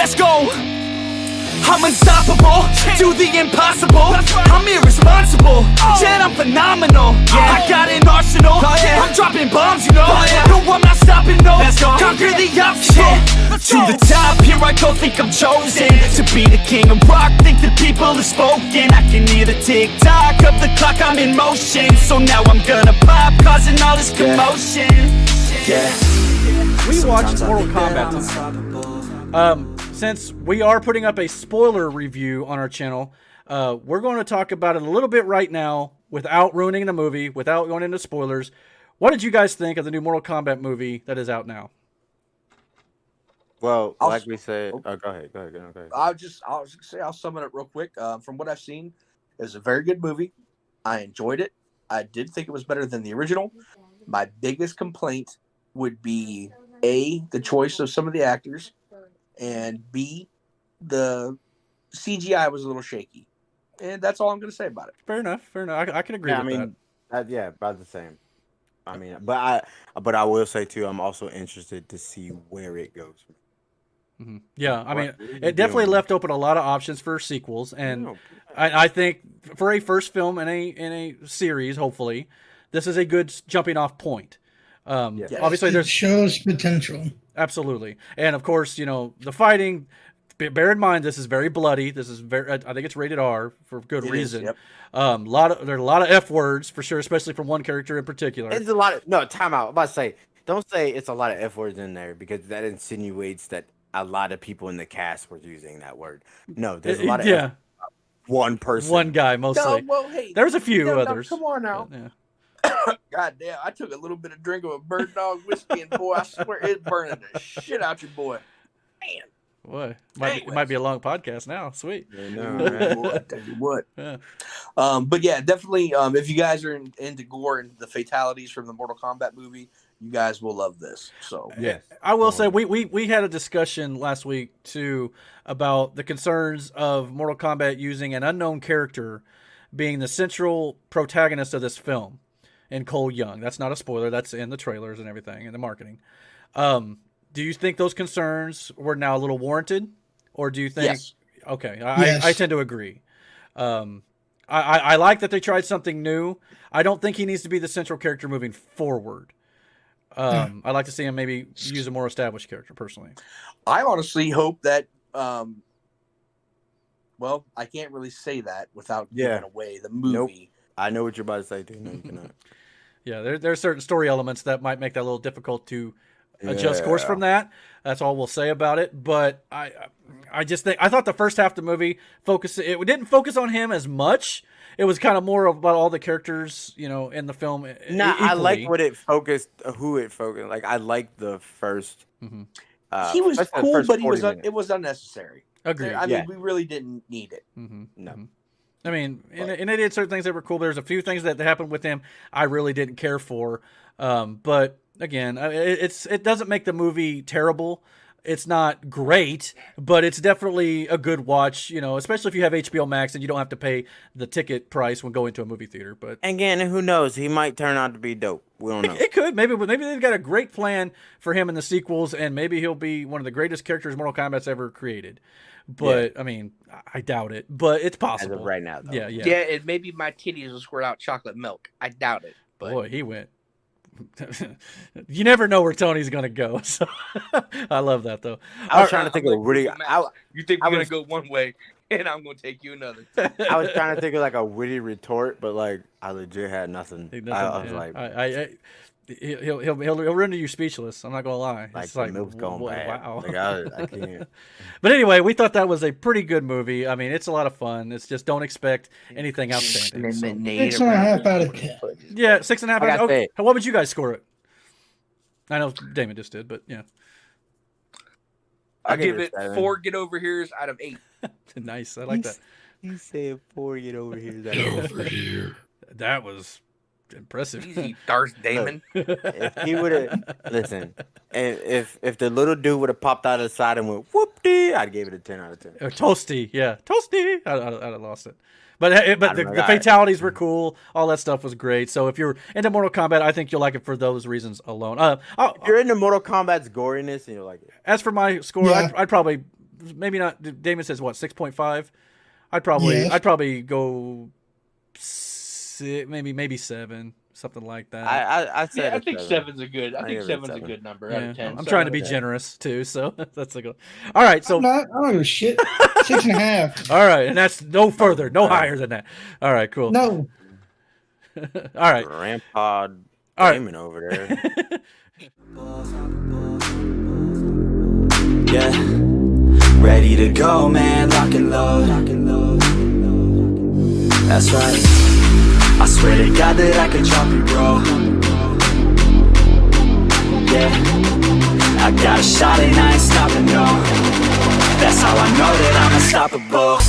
Let's go. I'm unstoppable, do the impossible. I'm irresponsible, yet I'm phenomenal. I got an arsenal, I'm dropping bombs, you know. No, I'm not stopping, no. Conquer the obstacle. To the top, here I go, think I'm chosen to be the king of rock, think the people have spoken. I can hear the tick-tock of the clock, I'm in motion. So now I'm gonna pop, causing all this commotion. We watched Mortal Kombat tonight. Since we are putting up a spoiler review on our channel, we're going to talk about it a little bit right now without ruining the movie, without going into spoilers. What did you guys think of the new Mortal Kombat movie that is out now? Well, like we said, go ahead. I'll sum it up real quick. From what I've seen, it was a very good movie. I enjoyed it. I did think it was better than the original. My biggest complaint would be A, the choice of some of the actors, and B, the CGI was a little shaky. And that's all I'm going to say about it. Fair enough. I can agree with that. Yeah, about the same. I mean, but I will say too, I'm also interested to see where it goes. Mm-hmm. Yeah, I mean, it definitely left open a lot of options for sequels, and I think for a first film in a series, hopefully, this is a good jumping off point. Obviously, it shows potential. Absolutely, and of course, you know, the fighting. Bear in mind, this is very bloody. This is very. I think it's rated R for good reason. Yep. There are a lot of F words for sure, especially from one character in particular. It's a lot of time out. I'm about to say, don't say it's a lot of F words in there because that insinuates that a lot of people in the cast were using that word. No, there's a lot of F. One person, one guy mostly. No, well, hey, there's a few others. Come on now. God damn, I took a little bit of drink of a bird dog whiskey, and boy, I swear it's burning the shit out your boy. Man. Boy, it might be a long podcast now. Sweet. I tell you what. Yeah. But yeah, definitely. If you guys are into gore and the fatalities from the Mortal Kombat movie, you guys will love this. So yes, I will say we had a discussion last week too about the concerns of Mortal Kombat using an unknown character being the central protagonist of this film, and Cole Young. That's not a spoiler. That's in the trailers and everything and the marketing. Do you think those concerns were now a little warranted, or do you think? Yes. Okay, Yes. I tend to agree. I like that they tried something new. I don't think he needs to be the central character moving forward. I'd like to see him maybe use a more established character personally. I honestly hope that. Well, I can't really say that without giving away the movie. Nope. I know what you're about to say too. No, you cannot. Yeah, there are certain story elements that might make that a little difficult to adjust course from that. That's all we'll say about it. But I just think I thought the first half of the movie it didn't focus on him as much. It was kind of more about all the characters, you know, in the film. I like what it focused, who it focused. Like I liked the first. Mm-hmm. He was cool, but it was unnecessary. Agreed. I mean, we really didn't need it. Mm-hmm. No. Mm-hmm. I mean, and they did certain things that were cool. There's a few things that happened with him I really didn't care for. But again, it doesn't make the movie terrible. It's not great, but it's definitely a good watch, you know, especially if you have HBO Max and you don't have to pay the ticket price when going to a movie theater. But again, who knows? He might turn out to be dope. We don't know. It could. Maybe they've got a great plan for him in the sequels, and maybe he'll be one of the greatest characters Mortal Kombat's ever created. But I mean, I doubt it. But it's possible. As of right now, though. Yeah, and maybe my titties will squirt out chocolate milk. I doubt it. But boy, he went. You never know where Tony's gonna go. So I love that though. I was trying to think of witty. You think we're gonna go one way, and I'm gonna take you another. I was trying to think of like a witty retort, but like I legit had nothing. I was like, he'll render you speechless. I'm not gonna lie. Like it's the milk's going bad. Wow. Like I can't. But anyway, we thought that was a pretty good movie. I mean, it's a lot of fun. It's just don't expect anything outstanding. So. 6.5 out of 10. Yeah, 6.5. Okay. What would you guys score it? I know Damon just did, but yeah. I'll give it 4 get over here's out of 8. Nice. I like that. He said 4 get over here's out Get over here. That was impressive. Easy, Darth Damon. If he would have if the little dude would have popped out of the side and went whoop-dee, I'd give it a 10 out of 10. Toasty, yeah, toasty. I'd have lost it. But the fatalities were cool. All that stuff was great. So if you're into Mortal Kombat, I think you'll like it for those reasons alone. If you're into Mortal Kombat's goriness, and you'll like it. As for my score, I'd probably maybe not. Damon says what 6.5. I'd probably go maybe 7, something like that. I said I think 7's a good. I think 7's a good number out of 10. I'm trying to be generous too, so that's a good. All right, so I'm not. I don't give a shit. 6.5. all right, and that's no further, no higher than that. All right, cool. No. All right, Grandpa all Damon over there. Yeah, ready to go, man, lock and load. That's right, I swear to God that I can drop you, bro. Yeah, I got a shot and I ain't stopping, no. That's how I know that I'm unstoppable.